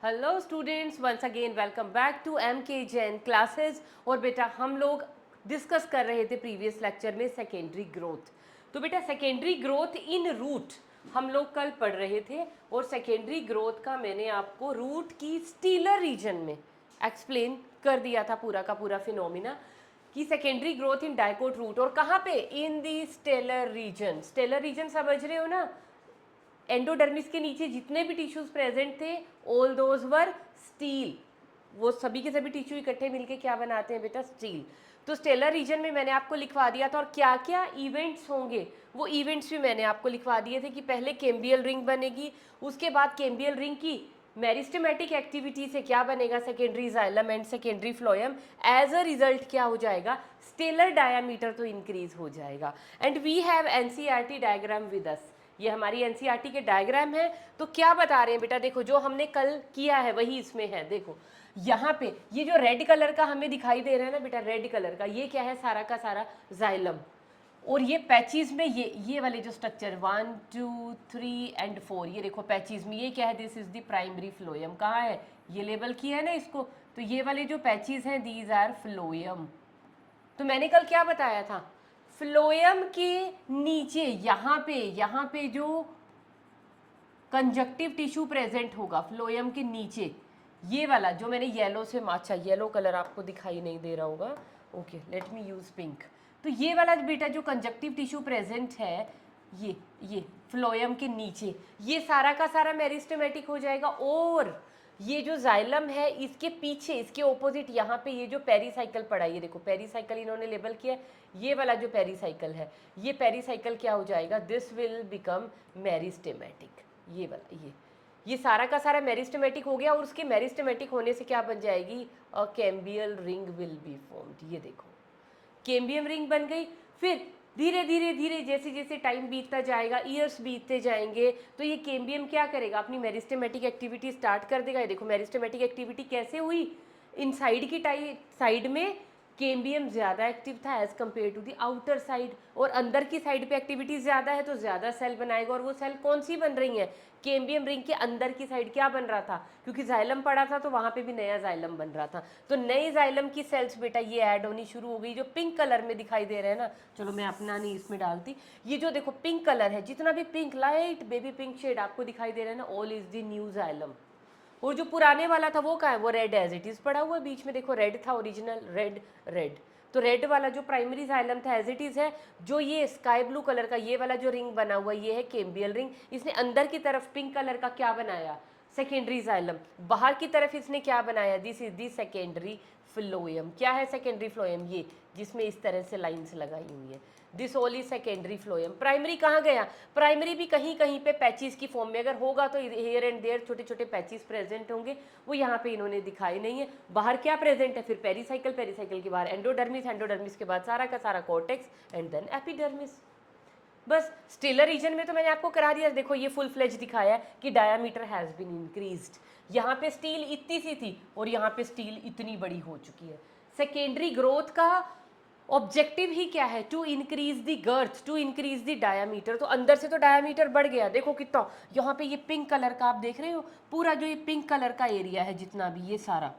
Hello students, once again welcome back to M K Jain classes. और बेटा हम लोग डिस्कस कर रहे थे प्रीवियस लेक्चर में सेकेंडरी ग्रोथ। तो बेटा सेकेंडरी ग्रोथ इन रूट हम लोग कल पढ़ रहे थे और सेकेंडरी ग्रोथ का मैंने आपको रूट की स्टीलर रीजन में एक्सप्लेन कर दिया था पूरा का पूरा फिनोमिना कि secondary growth in dicot root. और कहाँ पे? In the stelar region. Stelar region समझ रहे हो ना? एंडोडर्मिस के नीचे जितने भी टिश्यूज प्रेजेंट थे ऑल दोज वर स्टील। वो सभी के सभी टिश्यू इकट्ठे मिलके क्या बनाते हैं बेटा? स्टील। तो स्टेलर रीजन में मैंने आपको लिखवा दिया था और क्या क्या इवेंट्स होंगे वो इवेंट्स भी मैंने आपको लिखवा दिए थे कि पहले कैम्बियल रिंग बनेगी, उसके बाद कैम्बियल रिंग की मेरिस्टेमेटिक एक्टिविटी से क्या बनेगा? Secondary xylem and secondary phloem. As a result क्या हो जाएगा? स्टेलर डायामीटर तो इंक्रीज हो जाएगा। And we have NCERT diagram with us. ये हमारी एनसीईआरटी के डायग्राम है। तो क्या बता रहे हैं बेटा? देखो जो हमने कल किया है वही इसमें है। देखो यहाँ पे ये जो रेड कलर का हमें दिखाई दे रहा है ना बेटा, रेड कलर का, ये क्या है? सारा का सारा जाइलम। और ये पैचीज में ये वाले जो स्ट्रक्चर 1 2 3 एंड 4, ये देखो पैचीज में ये क्या है? This is the primary phloem. कहाँ है? ये लेबल किया है ना इसको। तो ये वाले जो पैचीज हैं दीज आर फ्लोएम। तो मैंने कल क्या बताया था? फ्लोएम के नीचे यहाँ पे जो कंजक्टिव टिश्यू प्रेजेंट होगा फ्लोएम के नीचे, ये वाला जो मैंने येलो से माचा, येलो कलर आपको दिखाई नहीं दे रहा होगा, okay let me use pink. तो ये वाला बेटा जो कंजक्टिव टिश्यू प्रेजेंट है ये फ्लोएम के नीचे, ये सारा का सारा मेरिस्टेमेटिक हो जाएगा। और ये जो जाइलम है इसके पीछे, इसके ऑपोजिट यहाँ पे ये जो पेरीसाइकिल पड़ा है, ये देखो पेरीसाइकिल इन्होंने लेबल किया है। ये वाला जो पेरीसाइकिल है, ये पेरीसाइकिल क्या हो जाएगा? This will become meristematic. ये वाला ये सारा का सारा मेरिस्टेमेटिक हो गया। और उसके मेरिस्टेमेटिक होने से क्या बन जाएगी? A cambial ring will be formed. ये देखो कैम्बियम रिंग बन गई। फिर धीरे धीरे धीरे जैसे जैसे टाइम बीतता जाएगा, ईयर्स बीतते जाएंगे, तो ये कैम्बियम क्या करेगा? अपनी मेरिस्टेमेटिक एक्टिविटी स्टार्ट कर देगा। ये देखो मेरिस्टेमेटिक एक्टिविटी कैसे हुई? इनसाइड की साइड में कैम्बियम ज़्यादा एक्टिव था as compare to the outer side, और अंदर की साइड पे एक्टिविटी ज़्यादा है तो ज़्यादा सेल बनाएगा। और वो सेल कौन सी बन रही है? कैम्बियम रिंग के अंदर की साइड क्या बन रहा था? क्योंकि जाइलम पड़ा था तो वहाँ पे भी नया जाइलम बन रहा था। तो नए जाइलम की सेल्स बेटा ये ऐड होनी शुरू हो गई, जो पिंक कलर में दिखाई दे रहे हैं ना। चलो मैं अपना नहीं इसमें डालती। ये जो देखो पिंक कलर है, जितना भी pink light baby pink shade आपको दिखाई दे रहा है ना, all is the new xylem. और जो पुराने वाला था वो कहाँ है? वो रेड एज इट इज पड़ा हुआ है बीच में। देखो रेड था ओरिजिनल, रेड रेड। तो रेड वाला जो प्राइमरी जाइलम था एज इट इज है। जो ये स्काई ब्लू कलर का ये वाला जो रिंग बना हुआ ये है कैम्बियल रिंग। इसने अंदर की तरफ पिंक कलर का क्या बनाया? Secondary xylem. बाहर की तरफ इसने क्या बनाया? This is the secondary phloem. क्या है सेकेंडरी फ्लोएम? ये जिसमें इस तरह से लाइंस लगाई हुई है, this all is secondary phloem. Primary कहाँ गया? प्राइमरी भी कहीं कहीं पे पैचेस की फॉर्म में अगर होगा तो हेयर एंड देयर छोटे छोटे पैचेस प्रेजेंट होंगे, वो यहाँ पे इन्होंने दिखाई नहीं है। बाहर क्या प्रेजेंट है? फिर पेरीसाइकिल, पेरीसाइकिल के बाहर एंडोडर्मिस, एंडोडर्मिस के बाद सारा का सारा कॉर्टेक्स एंड देन एपिडर्मिस। बस स्टेलर रीजन में तो मैंने आपको करा दिया। देखो ये फुल फ्लेज दिखाया है कि डायामीटर हैज बीन इंक्रीज्ड। यहाँ पे स्टील इतनी सी थी और यहाँ पे स्टील इतनी बड़ी हो चुकी है। सेकेंडरी ग्रोथ का ऑब्जेक्टिव ही क्या है? To increase the girth, to increase the diameter. तो अंदर से तो डायामीटर बढ़ गया, देखो कितना। यहाँ पे ये पिंक कलर का आप देख रहे हो, पूरा जो ये पिंक कलर का एरिया है जितना भी, ये सारा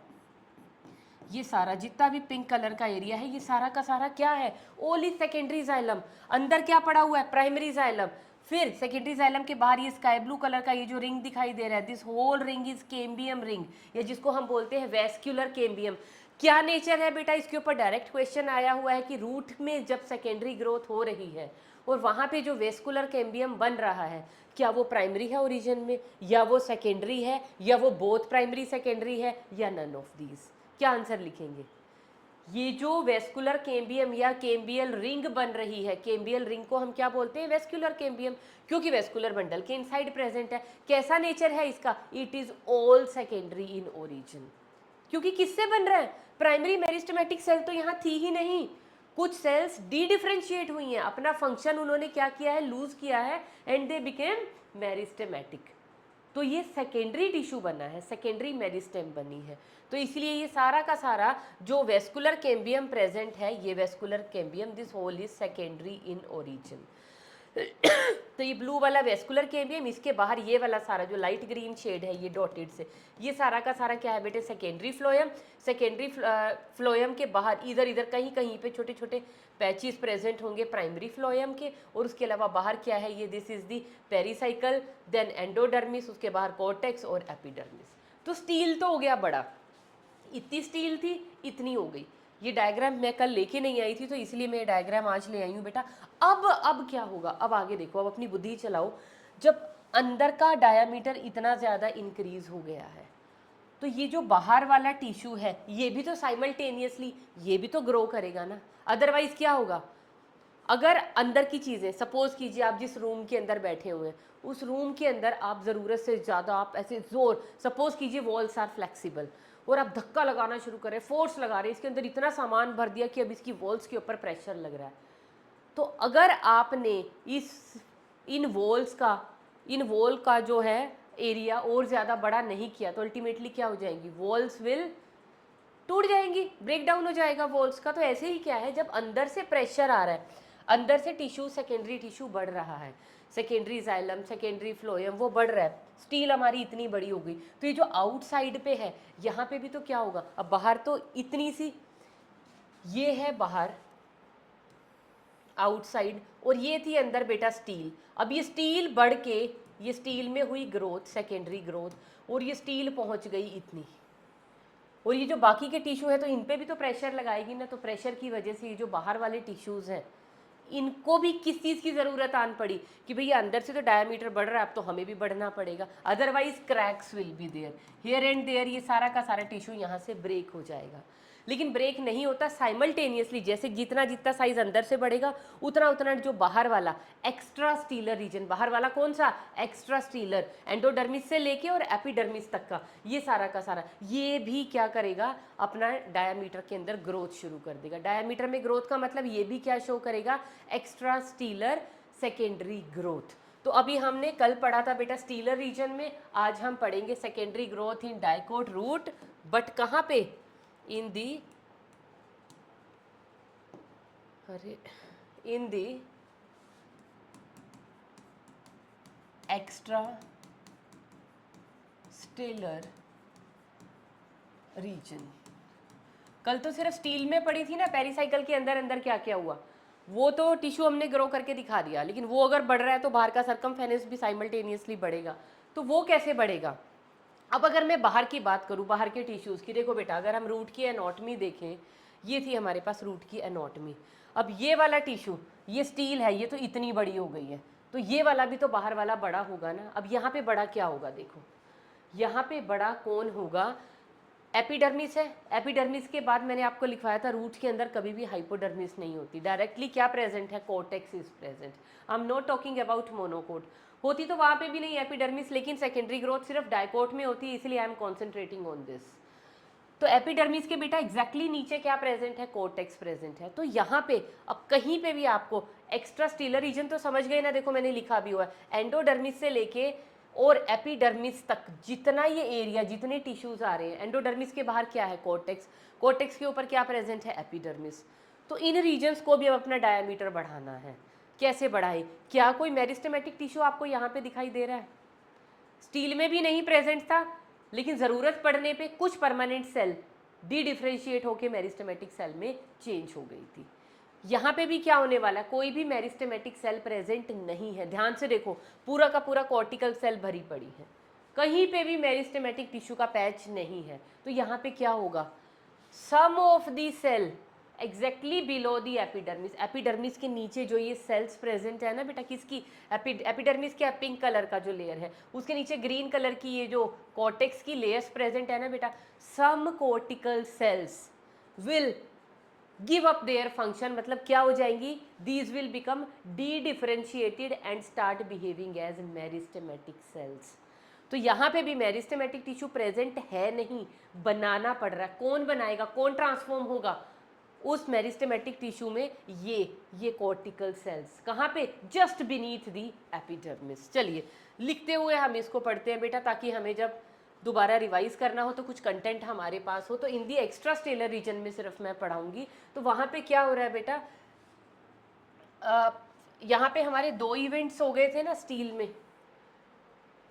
जितना भी पिंक कलर का एरिया है, ये सारा का सारा क्या है? ओल इज सेकेंडरी जाइलम। अंदर क्या पड़ा हुआ है? Primary xylem. फिर सेकेंडरी जाइलम के बाहर ये स्काई ब्लू कलर का ये जो रिंग दिखाई दे रहा है, this whole ring is cambium ring, या जिसको हम बोलते हैं वेस्क्यूलर कैम्बियम। क्या नेचर है बेटा? इसके ऊपर डायरेक्ट क्वेश्चन आया हुआ है कि रूट में जब सेकेंडरी ग्रोथ हो रही है और वहाँ पे जो वेस्कुलर कैम्बियम बन रहा है, क्या वो प्राइमरी है ओरिजिन में, या वो सेकेंडरी है, या वो बोथ प्राइमरी सेकेंडरी है, या नन ऑफ दीज? क्या आंसर लिखेंगे? ये जो वेस्कुलर कैम्बियम या कैम्बियल रिंग बन रही है, कैम्बियल रिंग को हम क्या बोलते हैं? वेस्कुलर कैम्बियम, क्योंकि वेस्कुलर बंडल के इनसाइड प्रेजेंट है। कैसा नेचर है इसका? It is all secondary in origin. क्योंकि किससे बन रहा है? प्राइमरी मेरिस्टेमेटिक सेल तो यहाँ थी ही नहीं। कुछ सेल्स डी डिफ्रेंशिएट हुई हैं, अपना फंक्शन उन्होंने क्या किया है? लूज किया है, एंड दे बिकेम मेरिस्टेमेटिक। तो ये सेकेंडरी टिश्यू बना है, सेकेंडरी मेरिस्टेम बनी है। तो इसलिए ये सारा का सारा जो वेस्कुलर कैम्बियम प्रेजेंट है, ये vascular cambium, this whole is secondary in origin. तो ये ब्लू वाला वेस्कुलर कैम्बियम, इसके बाहर ये वाला सारा जो लाइट ग्रीन शेड है ये डॉटेड से, ये सारा का सारा क्या है बेटे, सेकेंडरी फ्लोएम। सेकेंडरी फ्लोएम के बाहर इधर इधर कहीं कहीं पे छोटे छोटे पैचेस प्रेजेंट होंगे प्राइमरी फ्लोएम के, और उसके अलावा बाहर क्या है ये, this is the pericycle, then endodermis, उसके बाहर कॉर्टेक्स और एपिडर्मिस। तो स्टील तो हो गया बड़ा, इतनी स्टील थी इतनी हो गई। ये डायग्राम मैं कल लेके नहीं आई थी तो इसलिए मैं डायग्राम आज ले आई हूँ बेटा। अब क्या होगा, अब आगे देखो, अब अपनी बुद्धि चलाओ। जब अंदर का डायामीटर इतना ज़्यादा इंक्रीज हो गया है तो ये जो बाहर वाला टिश्यू है ये भी तो साइमल्टेनियसली ये भी तो ग्रो करेगा ना, अदरवाइज क्या होगा। अगर अंदर की चीज़ें, सपोज कीजिए आप जिस रूम के अंदर बैठे हुए हैं उस रूम के अंदर आप ज़रूरत से ज़्यादा आप ऐसे जोर, सपोज कीजिए वॉल्स आर फ्लेक्सिबल और आप धक्का लगाना शुरू करें, फोर्स लगा रहे हैं, इसके अंदर इतना सामान भर दिया कि अब इसकी वॉल्स के ऊपर प्रेशर लग रहा है। तो अगर आपने इन वॉल का जो है एरिया और ज़्यादा बड़ा नहीं किया तो अल्टीमेटली क्या हो जाएंगी, वॉल्स विल टूट जाएंगी, ब्रेक डाउन हो जाएगा वॉल्स का। तो ऐसे ही क्या है, जब अंदर से प्रेशर आ रहा है, अंदर से टिश्यू, सेकेंडरी टिश्यू बढ़ रहा है, सेकेंडरी जाइलम, सेकेंडरी फ्लोएम वो बढ़ रहा है, स्टील हमारी इतनी बड़ी हो गई, तो ये जो आउटसाइड पे है यहाँ पे भी तो क्या होगा, अब बाहर तो इतनी सी ये है बाहर आउटसाइड, और ये थी अंदर बेटा स्टील। अब ये स्टील बढ़ के ये स्टील में हुई ग्रोथ, सेकेंडरी ग्रोथ, और ये स्टील पहुंच गई इतनी, और ये जो बाकी के टिश्यू है तो इन पे भी तो प्रेशर लगाएगी ना। तो प्रेशर की वजह से ये जो बाहर वाले टिश्यूज़ हैं इनको भी किस चीज़ की ज़रूरत आन पड़ी कि भैया अंदर से तो डायमीटर बढ़ रहा है, अब तो हमें भी बढ़ना पड़ेगा, otherwise cracks will be there here and there, ये सारा का सारा टिश्यू यहाँ से ब्रेक हो जाएगा। लेकिन ब्रेक नहीं होता साइमल्टेनियसली, जैसे जितना जितना साइज अंदर से बढ़ेगा उतना उतना जो बाहर वाला एक्स्ट्रा स्टीलर रीजन, बाहर वाला कौन सा, एक्स्ट्रा स्टीलर, एंडोडर्मिस से लेके और एपिडर्मिस तक का ये सारा का सारा ये भी क्या करेगा, अपना डायामीटर के अंदर ग्रोथ शुरू कर देगा। डायामीटर में ग्रोथ का मतलब ये भी क्या शो करेगा, एक्स्ट्रा स्टीलर सेकेंडरी ग्रोथ। तो अभी हमने कल पढ़ा था बेटा स्टीलर रीजन में, आज हम पढ़ेंगे secondary growth in dicot root, but कहाँ पे, in the extra stellar region। कल तो सिर्फ स्टील में पड़ी थी ना, पेरिसाइकिल के अंदर अंदर क्या क्या हुआ वो तो टिश्यू हमने ग्रो करके दिखा दिया, लेकिन वो अगर बढ़ रहा है तो बाहर का सरकमफेरेंस भी साइमल्टेनियसली बढ़ेगा। तो वो कैसे बढ़ेगा। अब अगर मैं बाहर की बात करूँ, बाहर के टिश्यूज़ की, देखो बेटा अगर हम रूट की एनाटॉमी देखें, ये थी हमारे पास रूट की एनाटॉमी। अब ये वाला टिश्यू, ये स्टील है, ये तो इतनी बड़ी हो गई है, तो ये वाला भी तो बाहर वाला बड़ा होगा ना। अब यहाँ पे बड़ा क्या होगा, देखो यहाँ पे बड़ा कौन होगा, एपिडर्मिस है। एपिडर्मिस के बाद मैंने आपको लिखवाया था रूट के अंदर कभी भी हाइपोडर्मिस नहीं होती, डायरेक्टली क्या प्रेजेंट है, cortex is present. I am not talking about monocot, होती तो वहाँ पे भी नहीं एपिडर्मिस, लेकिन सेकेंडरी ग्रोथ सिर्फ डाइकोट में होती है, इसलिए I am concentrating on this. तो एपिडर्मिस के बेटा एग्जैक्टली नीचे क्या प्रेजेंट है, कॉर्टेक्स प्रेजेंट है। तो यहाँ पे अब कहीं पे भी आपको एक्स्ट्रा स्टीलर रीजन तो समझ गए ना, देखो मैंने लिखा भी हुआ है, एंडोडर्मिस से लेके और एपिडर्मिस तक जितना ये एरिया, जितने टिश्यूज आ रहे हैं, एंडोडर्मिस के बाहर क्या है, कॉर्टेक्स, कॉर्टेक्स के ऊपर क्या प्रेजेंट है, एपिडर्मिस। तो इन रीजन्स को भी अब अपना डायमीटर बढ़ाना है। कैसे बढ़ाए, क्या कोई मेरिस्टेमेटिक टिश्यू आपको यहाँ पे दिखाई दे रहा है, स्टील में भी नहीं प्रेजेंट था, लेकिन ज़रूरत पड़ने पे कुछ परमानेंट सेल डी डिफ्रेंशिएट होकर मेरिस्टेमेटिक सेल में चेंज हो गई थी। यहाँ पे भी क्या होने वाला है, कोई भी मेरिस्टेमेटिक सेल प्रेजेंट नहीं है। ध्यान से देखो, पूरा का पूरा कॉर्टिकल सेल भरी पड़ी है, कहीं पे भी मेरिस्टेमेटिक टिश्यू का पैच नहीं है। तो यहाँ पे क्या होगा, some of the cell exactly below the epidermis, epidermis के नीचे जो ये सेल्स प्रेजेंट है ना बेटा, किसकी, एपिडर्मिस के पिंक कलर का जो लेयर है, उसके नीचे ग्रीन कलर की ये जो कॉर्टेक्स की लेयर्स प्रेजेंट है ना बेटा, some cortical cells will give up their function, मतलब क्या हो जाएंगी, these will become dedifferentiated and start behaving as meristematic cells. तो यहाँ पे भी मेरिस्टेमेटिक टिश्यू प्रेजेंट है नहीं, बनाना पड़ रहा है। कौन बनाएगा, कौन ट्रांसफॉर्म होगा उस मेरिस्टेमेटिक टिश्यू में, ये कॉर्टिकल सेल्स, कहाँ पे, जस्ट बीनीथ दी एपिडर्मिस। चलिए लिखते हुए हम इसको पढ़ते हैं बेटा, ताकि हमें जब दोबारा रिवाइज करना हो तो कुछ कंटेंट हमारे पास हो। तो इन दी एक्स्ट्रा स्टेलर रीजन में सिर्फ मैं पढ़ाऊंगी। तो वहाँ पे क्या हो रहा है बेटा, यहाँ पे हमारे 2 इवेंट्स हो गए थे ना स्टील में।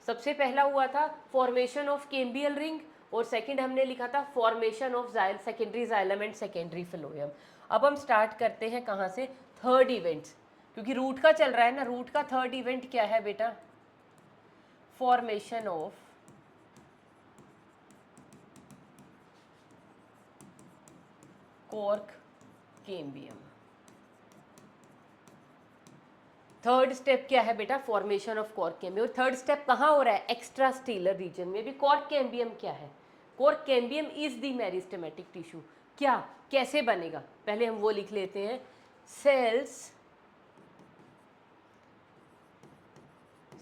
सबसे पहला हुआ था फॉर्मेशन ऑफ कैम्बियल रिंग और सेकंड हमने लिखा था formation of secondary xylem and secondary phloem. अब हम स्टार्ट करते हैं कहाँ से, थर्ड इवेंट्स, क्योंकि रूट का चल रहा है ना। रूट का थर्ड इवेंट क्या है बेटा, formation of cork cambium. Third step क्या है बेटा, फॉर्मेशन ऑफ कॉर्क कैम्बियम। और थर्ड स्टेप कहाँ हो रहा है, एक्स्ट्रा स्टीलर रीजन में। भी कॉर्क कैम्बियम क्या है, cork cambium is the meristematic tissue. क्या, कैसे बनेगा, पहले हम वो लिख लेते हैं। Cells,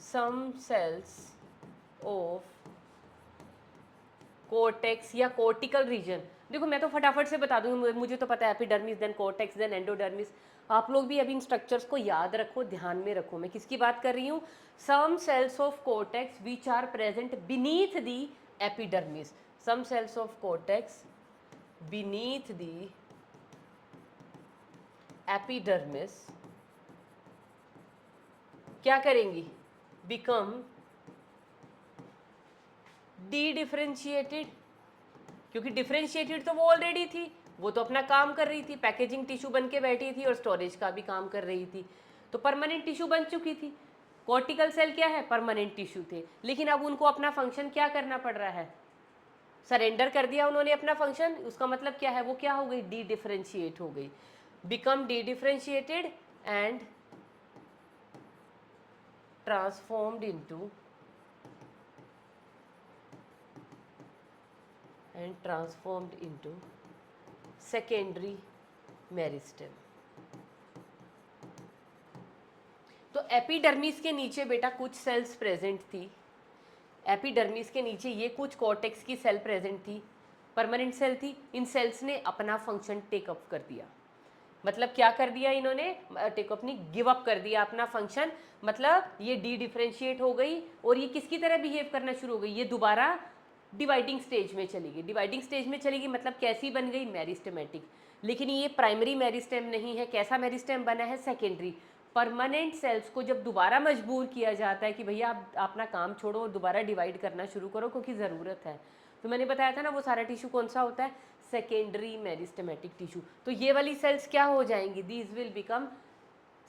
some cells of cortex या कोर्टिकल रीजन। देखो मैं तो फटाफट से बता दूंगी, मुझे तो पता है epidermis then cortex then endodermis. आप लोग भी अभी इन स्ट्रक्चर्स को याद रखो, ध्यान में रखो। मैं किसकी बात कर रही हूँ, some cells of cortex which are present beneath the epidermis. Some cells of cortex beneath the epidermis क्या करेंगी, बिकम डी डिफरेंशिएटेड। क्योंकि डिफरेंशिएटेड तो वो ऑलरेडी थी, वो तो अपना काम कर रही थी, पैकेजिंग टिश्यू बन के बैठी थी और स्टोरेज का भी काम कर रही थी, तो परमानेंट टिश्यू बन चुकी थी। कॉर्टिकल सेल क्या है, परमानेंट टिश्यू थे, लेकिन अब उनको अपना फंक्शन क्या करना पड़ रहा है, सरेंडर कर दिया उन्होंने अपना फंक्शन। उसका मतलब क्या है, वो क्या हो गई, डी डिफरेंशिएट हो गई, become dedifferentiated and transformed into secondary meristem. तो एपिडर्मिस के नीचे बेटा कुछ सेल्स प्रेजेंट थी, एपिडर्मिस के नीचे ये कुछ कॉर्टेक्स की सेल प्रेजेंट थी, परमानेंट सेल थी। इन सेल्स ने अपना फंक्शन टेकअप कर दिया। मतलब क्या कर दिया इन्होंने, टेकअप नहीं, गिव अप कर दिया अपना फंक्शन। मतलब ये डी डिफरेंशिएट हो गई और ये किसकी तरह बिहेव करना शुरू हो गई, ये दोबारा डिवाइडिंग स्टेज में चली गई। डिवाइडिंग स्टेज में चली गई मतलब कैसी बन गई, मेरिस्टेमेटिक। लेकिन ये प्राइमरी मेरिस्टेम नहीं है, कैसा मेरिस्टेम बना है, सेकेंडरी। परमानेंट सेल्स को जब दोबारा मजबूर किया जाता है कि भैया आप अपना काम छोड़ो और दोबारा डिवाइड करना शुरू करो क्योंकि ज़रूरत है, तो मैंने बताया था ना वो सारा टिश्यू कौन सा होता है, सेकेंडरी मेरिस्टेमेटिक टिश्यू। तो ये वाली सेल्स क्या हो जाएंगी, these will become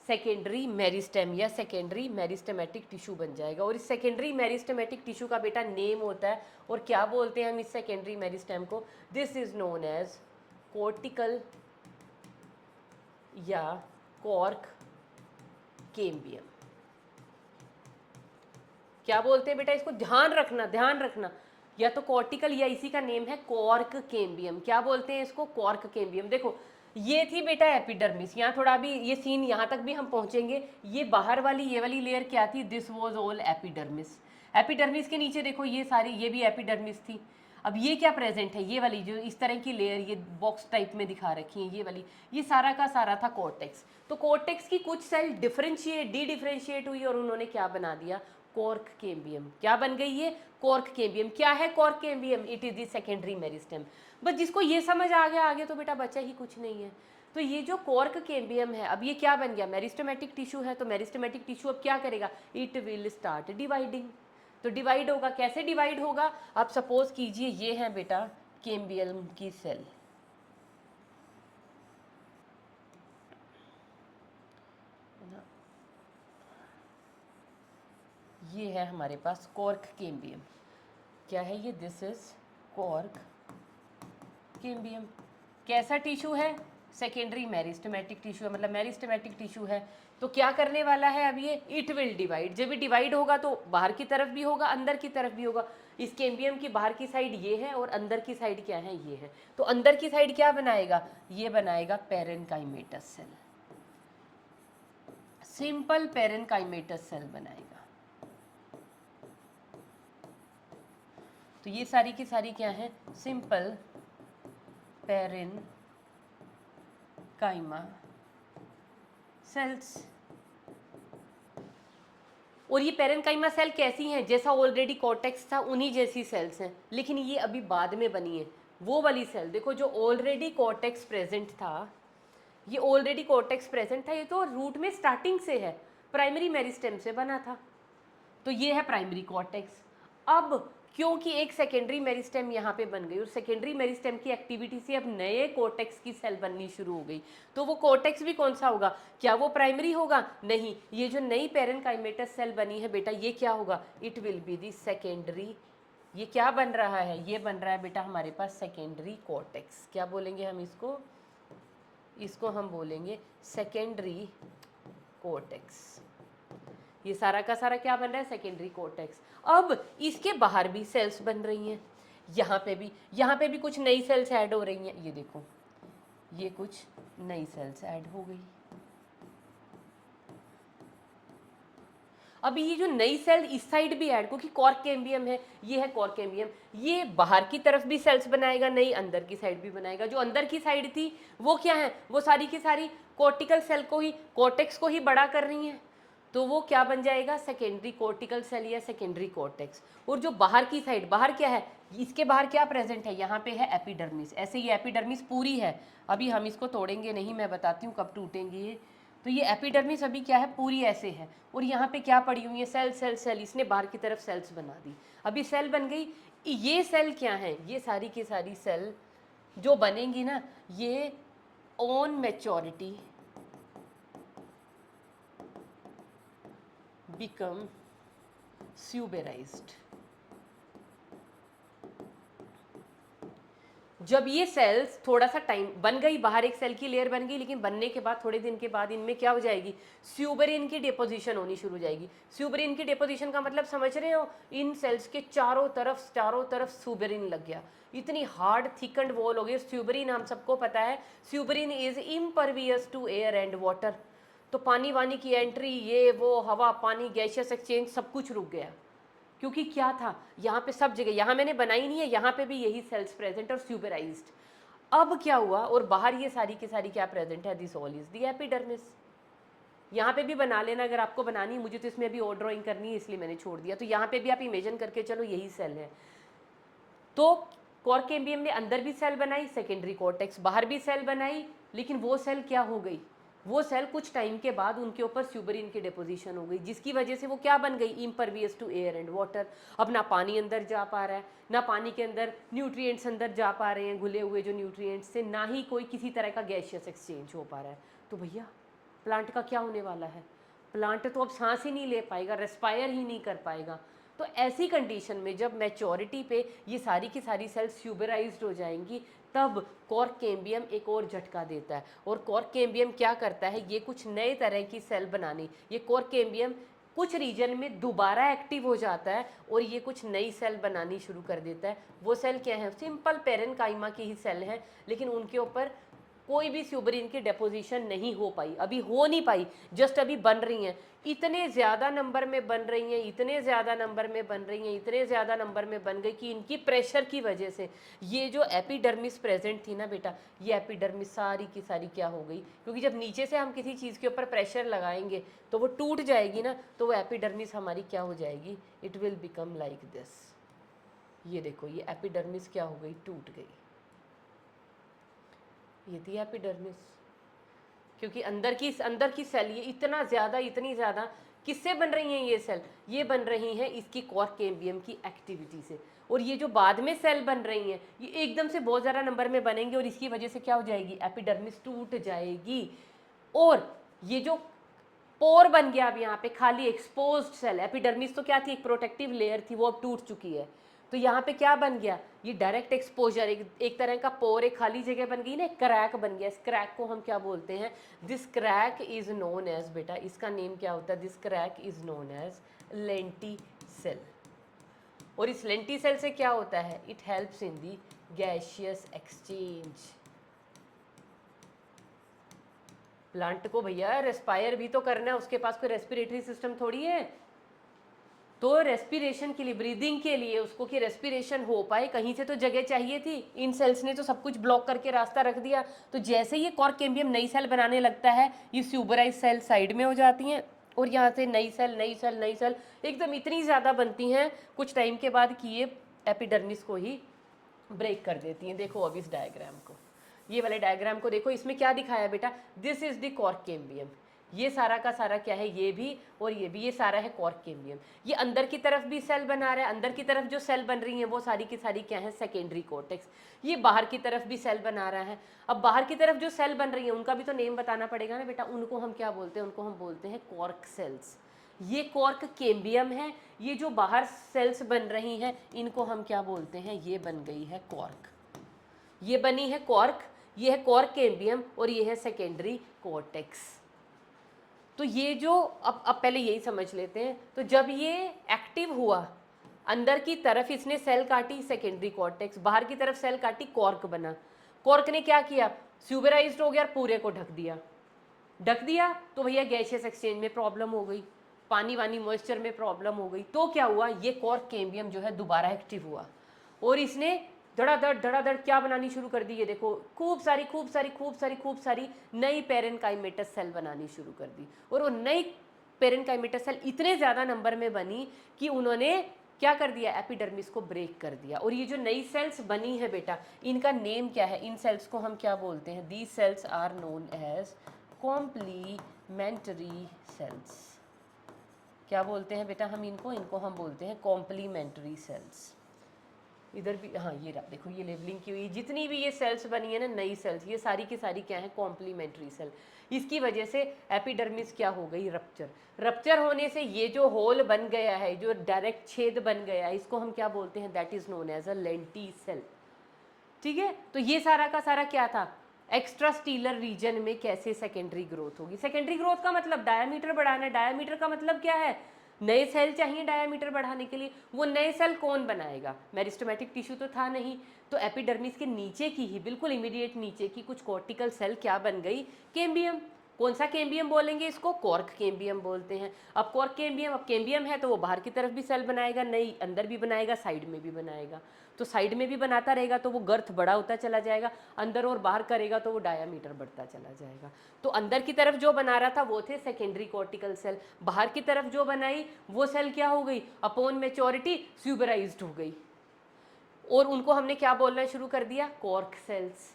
secondary meristem या सेकेंडरी मेरिस्टेमेटिक टिश्यू बन जाएगा। और इस सेकेंडरी मेरिस्टेमेटिक टिश्यू का बेटा नेम होता है, और क्या बोलते हैं हम इस सेकेंडरी मेरिस्टेम को, this is known as cortical या कॉर्क कैम्बियम। क्या बोलते हैं बेटा इसको, ध्यान रखना ध्यान रखना, या तो कॉर्टिकल या इसी का नेम है कॉर्क कैम्बियम। क्या बोलते हैं इसको, कॉर्क कैम्बियम। देखो ये थी बेटा एपिडर्मिस, यहाँ थोड़ा भी ये सीन यहाँ तक भी हम पहुंचेंगे। ये बाहर वाली ये वाली लेयर क्या थी, this was all epidermis. Epidermis के नीचे देखो ये सारी, ये भी एपिडर्मिस थी। अब ये क्या प्रेजेंट है, ये वाली जो इस तरह की लेयर ये बॉक्स टाइप में दिखा रखी है, ये वाली, ये सारा का सारा था कॉर्टेक्स। तो कॉर्टेक्स की कुछ सेल डिफरेंशिएट डी डिफरेंशिएट हुई और उन्होंने क्या बना दिया, कॉर्क कैम्बियम। क्या बन गई ये, कॉर्क कैम्बियम। क्या है cork cambium, it is the secondary meristem. बस जिसको ये समझ आ गया, आगे तो बेटा बचा ही कुछ नहीं है। तो ये जो कॉर्क कैम्बियम है, अब ये क्या बन गया, मेरिस्टेमेटिक टिश्यू है। तो मेरिस्टेमेटिक टिश्यू अब क्या करेगा, इट विल स्टार्ट डिवाइडिंग। तो डिवाइड होगा, कैसे डिवाइड होगा, आप सपोज कीजिए ये है बेटा कैम्बियम की सेल, ये है हमारे पास कॉर्क कैम्बियम। क्या है ये, दिस इज कॉर्क कैम्बियम। कैसा टिश्यू है, सेकेंडरी मेरिस्टेमेटिक टिश्यू है, मतलब मेरिस्टेमेटिक टिश्यू है। तो क्या करने वाला है अब ये, इट विल डिवाइड। जब भी डिवाइड होगा तो बाहर की तरफ भी होगा, अंदर की तरफ भी होगा। इस कैम्बियम की बाहर की साइड ये है और अंदर की साइड क्या है, ये है। तो अंदर की साइड क्या बनाएगा, ये बनाएगा parenchymatous cell, simple parenchymatous cell बनाएगा। तो ये सारी की सारी क्या है, सिंपल पेरेनकाइमा सेल्स। और ये पेरेनकाइमा सेल कैसी हैं, जैसा ऑलरेडी कॉर्टेक्स था उन्हीं जैसी सेल्स हैं, लेकिन ये अभी बाद में बनी है। वो वाली सेल देखो जो ऑलरेडी कॉर्टेक्स प्रेजेंट था, ये ऑलरेडी कॉर्टेक्स प्रेजेंट था, ये तो रूट में स्टार्टिंग से है, प्राइमरी मेरिस्टेम से बना था, तो ये है प्राइमरी कॉर्टेक्स। अब क्योंकि एक सेकेंडरी मेरिस्टेम यहाँ पे बन गई और सेकेंडरी मेरिस्टेम की एक्टिविटी से अब नए कॉर्टेक्स की सेल बननी शुरू हो गई, तो वो कॉर्टेक्स भी कौन सा होगा, क्या वो प्राइमरी होगा, नहीं, ये जो नई पेरेन्काइमेटस सेल बनी है बेटा, ये क्या होगा, it will be the secondary. ये क्या बन रहा है, ये बन रहा है बेटा हमारे पास सेकेंडरी कॉर्टेक्स। क्या बोलेंगे हम इसको, इसको हम बोलेंगे सेकेंडरी कॉर्टेक्स। ये सारा का सारा क्या बन रहा है, सेकेंडरी कॉर्टेक्स। अब इसके बाहर भी सेल्स बन रही हैं, यहाँ पे भी कुछ नई सेल्स ऐड हो रही हैं, ये देखो, ये कुछ नई सेल्स ऐड हो गई। अभी ये जो नई सेल इस साइड भी ऐड, क्योंकि कॉर्क कैम्बियम है, ये है कॉर्क कैम्बियम, ये बाहर की तरफ भी सेल्स बनाएगा, नई अंदर की साइड भी बनाएगा। जो अंदर की साइड थी वो क्या है, वो सारी की सारी कॉर्टिकल सेल को ही, कॉर्टेक्स को ही बड़ा कर रही हैं, तो वो क्या बन जाएगा, सेकेंडरी कॉर्टिकल सेल या सेकेंडरी कॉर्टेक्स। और जो बाहर की साइड, बाहर क्या है, इसके बाहर क्या प्रेजेंट है, यहाँ पे है एपिडर्मिस, ऐसे ये एपिडर्मिस पूरी है, अभी हम इसको तोड़ेंगे नहीं, मैं बताती हूँ कब टूटेंगे ये। तो ये एपिडर्मिस अभी क्या है, पूरी ऐसे है, और यहाँ पे क्या पड़ी हुई है, सेल सेल सेल, इसने बाहर की तरफ सेल्स बना दी, अभी सेल बन गई। ये सेल क्या है, ये सारी की सारी सेल जो बनेंगी ना, ये ऑन मैच्योरिटी बिकम स्यूबेराइज्ड। जब ये सेल्स थोड़ा सा टाइम बन गई, बाहर एक सेल की लेयर बन गई, लेकिन बनने के बाद थोड़े दिन के बाद इनमें क्या हो जाएगी, स्यूबेरिन की डिपोजिशन होनी शुरू हो जाएगी। स्यूबेरिन की डिपोजिशन का मतलब समझ रहे हो, इन सेल्स के चारों तरफ स्यूबेरिन लग गया, इतनी हार्ड थिकंड वॉल हो गई। स्यूबेरिन हम सबको पता है, suberin is impervious to air and water, तो पानी वानी की एंट्री, ये वो, हवा पानी, गैसियस एक्सचेंज, सब कुछ रुक गया, क्योंकि क्या था, यहाँ पे सब जगह, यहाँ मैंने बनाई नहीं है, यहाँ पे भी यही सेल्स प्रेजेंट और स्यूबेराइज्ड। अब क्या हुआ, और बाहर ये सारी की सारी क्या प्रेजेंट है, this all is the epidermis. यहाँ पे भी बना लेना अगर आपको बनानी है, मुझे तो इसमें अभी और ड्राइंग करनी है इसलिए मैंने छोड़ दिया, तो यहाँ पे भी आप इमेजिन करके चलो यही सेल है। तो कॉर्क कैम्बियम ने अंदर भी सेल बनाई, सेकेंडरी कॉर्टेक्स बाहर भी सेल बनाई, लेकिन वो सेल क्या हो गई, वो सेल कुछ टाइम के बाद उनके ऊपर स्यूबेरिन की डिपोजिशन हो गई, जिसकी वजह से वो क्या बन गई, impervious to air and water. अब ना पानी अंदर जा पा रहा है, ना पानी के अंदर न्यूट्रिएंट्स अंदर जा पा रहे हैं, घुले हुए जो न्यूट्रिएंट्स से, ना ही कोई किसी तरह का गैसियस एक्सचेंज हो पा रहा है। तो भैया प्लांट का क्या होने वाला है, प्लांट तो अब सांस ही नहीं ले पाएगा, रेस्पायर ही नहीं कर पाएगा। तो ऐसी कंडीशन में जब मैच्योरिटी पे ये सारी की सारी सेल्स स्यूबेराइज्ड हो जाएंगी, तब कॉर्क कैम्बियम एक और झटका देता है। और कॉर्क कैम्बियम क्या करता है, ये कुछ नए तरह की सेल बनानी, ये कॉर्क कैम्बियम कुछ रीजन में दोबारा एक्टिव हो जाता है और ये कुछ नई सेल बनानी शुरू कर देता है। वो सेल क्या है, सिंपल पेरेन्काइमा की ही सेल है, लेकिन उनके ऊपर कोई भी स्यूबेरिन की डेपोजिशन नहीं हो पाई, अभी हो नहीं पाई, जस्ट अभी बन रही हैं, इतने ज़्यादा नंबर में बन रही हैं, इतने ज़्यादा नंबर में बन रही हैं, इतने ज़्यादा नंबर में बन गई कि इनकी प्रेशर की वजह से ये जो एपिडर्मिस प्रेजेंट थी ना बेटा, ये एपिडर्मिस सारी की सारी क्या हो गई, क्योंकि जब नीचे से हम किसी चीज़ के ऊपर प्रेशर लगाएंगे तो वो टूट जाएगी ना, तो वो एपिडर्मिस हमारी क्या हो जाएगी, it will become like this. ये देखो, ये एपिडर्मिस क्या हो गई, टूट गई, ये थी एपिडर्मिस। क्योंकि अंदर की सेल ये इतनी ज़्यादा किससे बन रही हैं, ये सेल ये बन रही हैं इसकी कॉर्क कैम्बियम की एक्टिविटी से। और ये जो बाद में सेल बन रही हैं ये एकदम से बहुत ज़्यादा नंबर में बनेंगे और इसकी वजह से क्या हो जाएगी, एपिडर्मिस टूट जाएगी। और ये जो पोर बन गया अब यहाँ पे खाली एक्सपोज्ड सेल, एपिडर्मिस तो क्या थी, एक प्रोटेक्टिव लेयर थी, वो अब टूट चुकी है, तो यहाँ पे क्या बन गया, ये डायरेक्ट एक्सपोजर, एक तरह का पोर, एक खाली जगह बन गई ना, एक क्रैक बन गया। इस क्रैक को हम क्या बोलते हैं, this crack is known as, बेटा इसका नेम क्या होता है, this crack is known as lenticel. और इस लेंटिसेल से क्या होता है, it helps in the gaseous exchange. Plant को भैया रेस्पायर भी तो करना है, उसके पास कोई रेस्पिरेटरी सिस्टम थोड़ी है, तो रेस्पिरेशन के लिए, ब्रीदिंग के लिए उसको कि रेस्पिरेशन हो पाए, कहीं से तो जगह चाहिए थी। इन सेल्स ने तो सब कुछ ब्लॉक करके रास्ता रख दिया। तो जैसे ये कॉर्क कैम्बियम नई सेल बनाने लगता है, ये स्यूबेराइज सेल साइड में हो जाती हैं और यहाँ से नई सेल एकदम इतनी ज़्यादा बनती हैं कुछ टाइम के बाद कि ये एपिडर्मिस को ही ब्रेक कर देती हैं। देखो अब इस डायग्राम को, ये वाले डायग्राम को देखो, इसमें क्या दिखाया बेटा, this is the cork cambium. ये सारा का सारा क्या है, ये भी और ये भी, ये सारा है कॉर्क कैम्बियम। ये अंदर की तरफ भी सेल बना रहा है, अंदर की तरफ जो सेल बन रही हैं वो सारी की सारी क्या है, सेकेंडरी कॉर्टेक्स। ये बाहर की तरफ भी सेल बना रहा है। अब बाहर की तरफ जो सेल बन रही है उनका भी तो नेम बताना पड़ेगा ना बेटा, उनको हम क्या बोलते हैं, उनको हम बोलते हैं कॉर्क सेल्स। ये कॉर्क कैम्बियम है। ये जो बाहर सेल्स बन रही हैं इनको हम क्या बोलते हैं, ये बन गई है कॉर्क, ये बनी है कॉर्क, ये है कॉर्क कैम्बियम और ये है सेकेंडरी कॉर्टेक्स। तो ये जो अब पहले यही समझ लेते हैं। तो जब ये एक्टिव हुआ, अंदर की तरफ इसने सेल काटी सेकेंडरी कॉर्टेक्स, बाहर की तरफ सेल काटी कॉर्क बना। कॉर्क ने क्या किया, स्यूबराइज्ड हो गया और पूरे को ढक दिया। ढक दिया तो भैया गैसियस एक्सचेंज में प्रॉब्लम हो गई, पानी वानी मॉइस्चर में प्रॉब्लम हो गई। तो क्या हुआ, ये कॉर्क कैम्बियम जो है दोबारा एक्टिव हुआ और इसने धड़ाधड़ क्या बनानी शुरू कर दी। ये देखो खूब सारी नई पेरेनकाइमेटस सेल बनानी शुरू कर दी। और वो नई पेरेनकाइमेटस सेल इतने ज़्यादा नंबर में बनी कि उन्होंने क्या कर दिया, एपिडर्मिस को ब्रेक कर दिया। और ये जो नई सेल्स बनी है बेटा, इनका नेम क्या है, इन सेल्स को हम क्या बोलते हैं, these cells are known as complementary cells. क्या बोलते हैं बेटा हम इनको हम बोलते हैं कॉम्प्लीमेंट्री सेल्स। इधर भी हाँ, ये रहा देखो, ये लेबलिंग की हुई जितनी भी ये सेल्स बनी है ना, नई सेल्स, ये सारी की सारी क्या है, कॉम्प्लीमेंट्री सेल। इसकी वजह से एपिडर्मिस क्या हो गई, रप्चर। रप्चर होने से ये जो होल बन गया है, जो डायरेक्ट छेद बन गया है, इसको हम क्या बोलते हैं, that is known as a lenticel. ठीक है, तो ये सारा का सारा क्या था, एक्स्ट्रा स्टीलर रीजन में कैसे सेकेंडरी ग्रोथ होगी। सेकेंडरी ग्रोथ का मतलब डायामीटर बढ़ाना। डायामीटर का मतलब क्या है, नए सेल चाहिए डायामीटर बढ़ाने के लिए। वो नए सेल कौन बनाएगा, मेरिस्टेमेटिक टिश्यू तो था नहीं, तो एपिडर्मिस के नीचे की ही बिल्कुल इमीडिएट नीचे की कुछ कॉर्टिकल सेल क्या बन गई, कैम्बियम। कौन सा कैम्बियम बोलेंगे इसको, कॉर्क कैम्बियम बोलते हैं। अब कॉर्क कैम्बियम, अब कैम्बियम है तो वो बाहर की तरफ भी सेल बनाएगा, नई अंदर भी बनाएगा, साइड में भी बनाएगा। तो साइड में भी बनाता रहेगा तो वो गर्थ बड़ा होता चला जाएगा, अंदर और बाहर करेगा तो वो डायामीटर बढ़ता चला जाएगा। तो अंदर की तरफ जो बना रहा था वो थे सेकेंडरी कॉर्टिकल सेल, बाहर की तरफ जो बनाई वो सेल क्या हो गई, अपॉन मैच्योरिटी स्यूबराइज्ड हो गई और उनको हमने क्या बोलना शुरू कर दिया, कॉर्क सेल्स।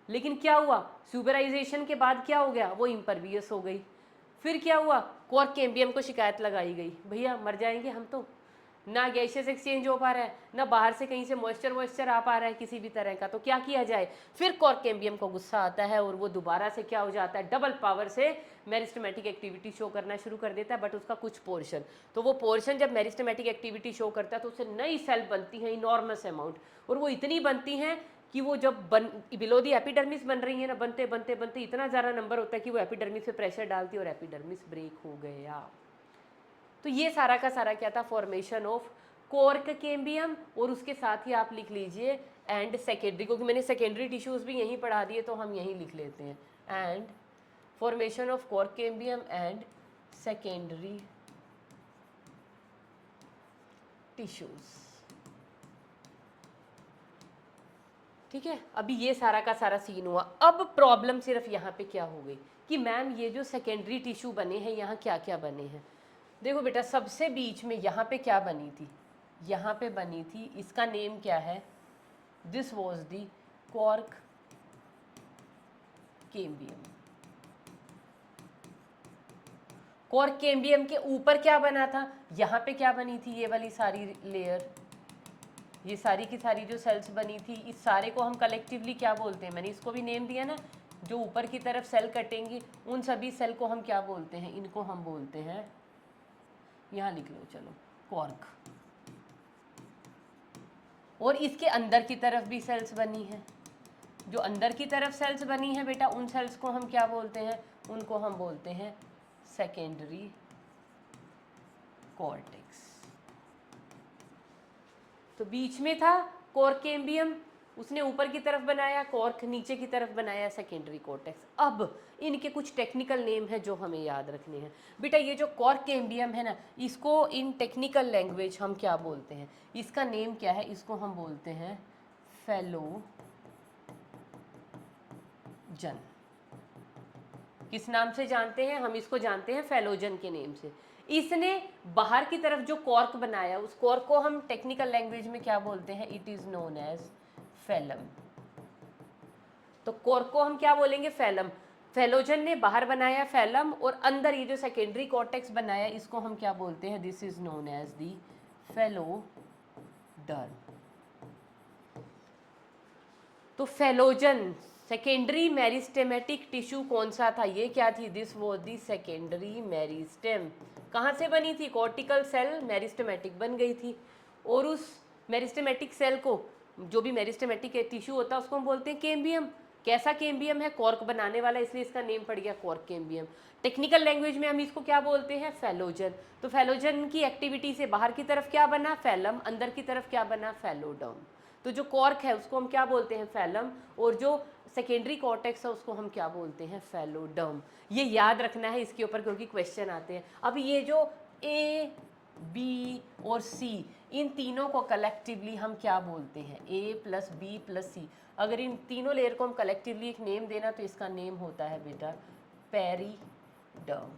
लेकिन क्या हुआ, स्यूबराइजेशन के बाद क्या हो गया, वो इम्परवियस हो गई। फिर क्या हुआ, कॉर्क कैम्बियम को शिकायत लगाई गई, भैया मर जाएंगे हम तो, ना गैसियस एक्सचेंज हो पा रहा है, ना बाहर से कहीं से मॉइस्चर आ पा रहा है किसी भी तरह का, तो क्या किया जाए। फिर कॉर्क कैम्बियम को गुस्सा आता है और वो दोबारा से क्या हो जाता है, डबल पावर से मेरिस्टेमेटिक एक्टिविटी शो करना शुरू कर देता है, बट उसका कुछ पोर्शन। तो वो पोर्शन जब मेरिस्टेमेटिक एक्टिविटी शो करता है तो उससे नई सेल बनती हैं इनॉर्मस अमाउंट, और वो इतनी बनती हैं कि वो जब बिलो दी एपिडर्मिस बन रही है ना, बनते बनते बनते इतना ज़्यादा नंबर होता है कि वो एपिडर्मिस पे प्रेशर डालती है और एपिडर्मिस ब्रेक हो गया। तो ये सारा का सारा क्या था, फॉर्मेशन ऑफ कॉर्क कैम्बियम। और उसके साथ ही आप लिख लीजिए एंड सेकेंडरी, क्योंकि मैंने सेकेंडरी टिश्यूज भी यहीं पढ़ा दिए तो हम यहीं लिख लेते हैं, and formation of cork cambium and secondary tissues. ठीक है, अभी ये सारा का सारा सीन हुआ। अब प्रॉब्लम सिर्फ यहाँ पे क्या हो गई कि मैम ये जो सेकेंडरी टिश्यू बने हैं यहाँ क्या क्या बने हैं। देखो बेटा, सबसे बीच में यहाँ पे क्या बनी थी, यहाँ पे बनी थी, इसका नेम क्या है, this was the cork cambium. Cork cambium के ऊपर क्या बना था, यहाँ पे क्या बनी थी, ये वाली सारी लेयर, ये सारी की सारी जो सेल्स बनी थी, इस सारे को हम कलेक्टिवली क्या बोलते हैं, मैंने इसको भी नेम दिया ना, जो ऊपर की तरफ सेल कटेंगी उन सभी सेल को हम क्या बोलते हैं, इनको हम बोलते हैं, यहाँ लिख लो चलो, कॉर्क। और इसके अंदर की तरफ भी सेल्स बनी हैं, जो अंदर की तरफ सेल्स बनी है बेटा उन सेल्स को हम क्या बोलते हैं, उनको हम बोलते हैं सेकेंडरी कॉर्टेक्स। तो बीच में था कॉर्क कैम्बियम, उसने ऊपर की तरफ बनाया कॉर्क, नीचे की तरफ बनाया सेकेंडरी कॉर्टेक्स। अब इनके कुछ टेक्निकल नेम है जो हमें याद रखने हैं बेटा। ये जो कॉर्क कैम्बियम है ना, इसको इन टेक्निकल लैंग्वेज हम क्या बोलते हैं, इसका नेम क्या है, इसको हम बोलते हैं फेलोजन। किस नाम से जानते हैं हम इसको, जानते हैं फेलोजन के नेम से। इसने बाहर की तरफ जो कॉर्क बनाया, उस कॉर्क को हम टेक्निकल लैंग्वेज में क्या बोलते हैं, it is known as phellem. तो कॉर्क को हम क्या बोलेंगे, फैलम। फेलोजन ने बाहर बनाया फैलम, और अंदर ये जो सेकेंडरी कॉर्टेक्स बनाया इसको हम क्या बोलते हैं, this is known as the phelloderm. तो फेलोजन सेकेंडरी मेरिस्टेमेटिक टिश्यू कौन सा था, ये क्या थी, this was the secondary meristem. कहाँ से बनी थी, कॉर्टिकल सेल मेरिस्टेमेटिक बन गई थी, और उस मेरिस्टेमेटिक सेल को, जो भी मेरिस्टेमेटिक टिश्यू होता है उसको हम बोलते हैं कैम्बियम। कैसा कैम्बियम है, कॉर्क बनाने वाला, इसलिए इसका नेम पड़ गया कॉर्क कैम्बियम। टेक्निकल लैंग्वेज में हम इसको क्या बोलते हैं, फेलोजन। तो फेलोजन की एक्टिविटी से बाहर की तरफ क्या बना, फैलम, अंदर की तरफ क्या बना, फेलोडर्म। तो जो कॉर्क है उसको हम क्या बोलते हैं, फैलम, और जो सेकेंडरी कॉर्टेक्स है उसको हम क्या बोलते हैं, फेलोडर्म। ये याद रखना है इसके ऊपर, क्योंकि क्वेश्चन आते हैं। अब ये जो ए, बी और सी, इन तीनों को कलेक्टिवली हम क्या बोलते हैं, ए प्लस बी प्लस सी। अगर इन तीनों लेयर को हम कलेक्टिवली एक नेम देना तो इसका नेम होता है बेटा पेरिडर्म।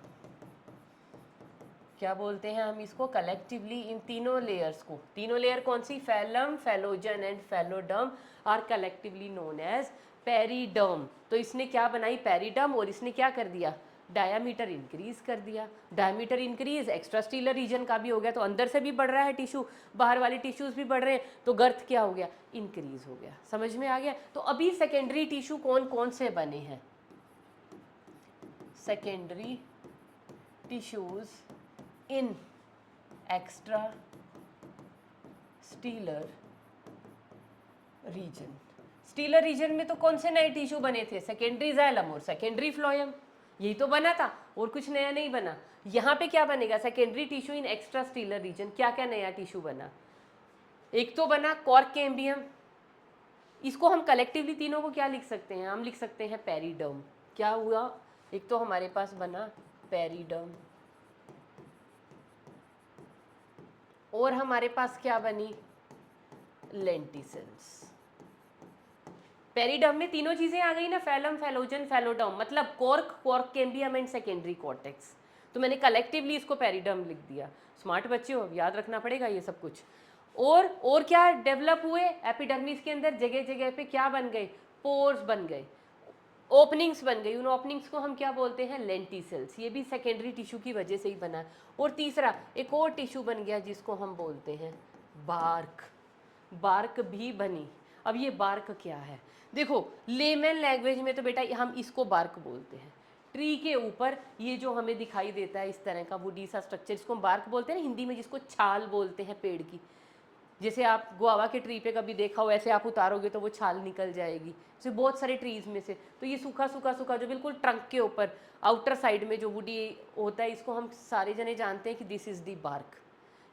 क्या बोलते हैं हम इसको, कलेक्टिवली इन तीनों लेयर्स को, तीनों लेयर कौन सी, phellem, phellogen and phelloderm are collectively known as periderm. तो इसने क्या बनाई, पेरिडर्म, और इसने क्या कर दिया, डायामीटर इंक्रीज कर दिया। Diameter increase, extra stelar region का भी हो गया, तो अंदर से भी बढ़ रहा है टिश्यू, बाहर वाले टिश्यूज भी बढ़ रहे हैं, तो गर्थ क्या हो गया, इंक्रीज हो गया। समझ में आ गया। तो अभी सेकेंडरी टिश्यू कौन कौन से बने हैं, secondary tissues in extra stelar region. Stelar region में तो कौन से नए टिश्यू बने थे, सेकेंडरी जाइलम और सेकेंडरी फ्लोएम, यही तो बना था, और कुछ नया नहीं बना। यहाँ पे क्या बनेगा, secondary tissue in extra stelar region. क्या क्या नया टिश्यू बना, एक तो बना कॉर्क कैम्बियम, इसको हम कलेक्टिवली तीनों को क्या लिख सकते हैं, हम लिख सकते हैं पेरिडर्म। क्या हुआ, एक तो हमारे पास बना पेरिडर्म, और हमारे पास क्या बनी, लेंटिसेल्स। पेरिडर्म में तीनों चीजें आ गई ना, फैलम, फेलोजन, फेलोडर्म, मतलब cork, cork cambium and secondary cortex. तो मैंने कलेक्टिवली इसको पेरिडर्म लिख दिया। स्मार्ट बच्चे हो, याद रखना पड़ेगा ये सब कुछ। और क्या डेवलप हुए एपिडर्मिस के अंदर, जगह जगह पे क्या बन गए, पोर्स बन गए, ओपनिंग्स बन गई। उन ओपनिंग्स को हम क्या बोलते हैं, लेंटिसेल्स। ये भी सेकेंडरी टिश्यू की वजह से ही बना है। और तीसरा एक और टिश्यू बन गया जिसको हम बोलते हैं बार्क। बार्क भी बनी। अब ये बार्क क्या है, देखो लेमन लैंग्वेज में तो बेटा हम इसको बार्क बोलते हैं। ट्री के ऊपर ये जो हमें दिखाई देता है इस तरह का वुडी सा स्ट्रक्चर, इसको हम बार्क बोलते हैं ना, हिंदी में जिसको छाल बोलते हैं पेड़ की। जैसे आप गुआवा के ट्री पे कभी देखा हो, ऐसे आप उतारोगे तो वो छाल निकल जाएगी, जैसे बहुत सारे ट्रीज में से। तो ये सूखा सूखा सूखा जो बिल्कुल ट्रंक के ऊपर आउटर साइड में जो वुडी होता है, इसको हम सारे जने जानते हैं कि दिस इज दी बार्क।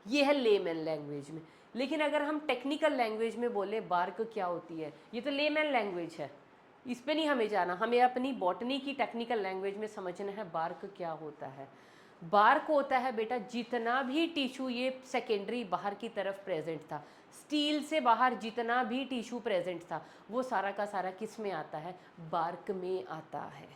ये है लेमैन लैंग्वेज में। लेकिन अगर हम टेक्निकल लैंग्वेज में बोले बार्क क्या होती है, ये तो लेमैन लैंग्वेज है, इस पे नहीं हमें जाना, हमें अपनी बॉटनी की टेक्निकल लैंग्वेज में समझना है बार्क क्या होता है। बार्क होता है बेटा जितना भी टिश्यू ये सेकेंडरी बाहर की तरफ प्रेजेंट था, स्टील से बाहर जितना भी टिश्यू प्रेजेंट था, वो सारा का सारा किस में आता है, बार्क में आता है।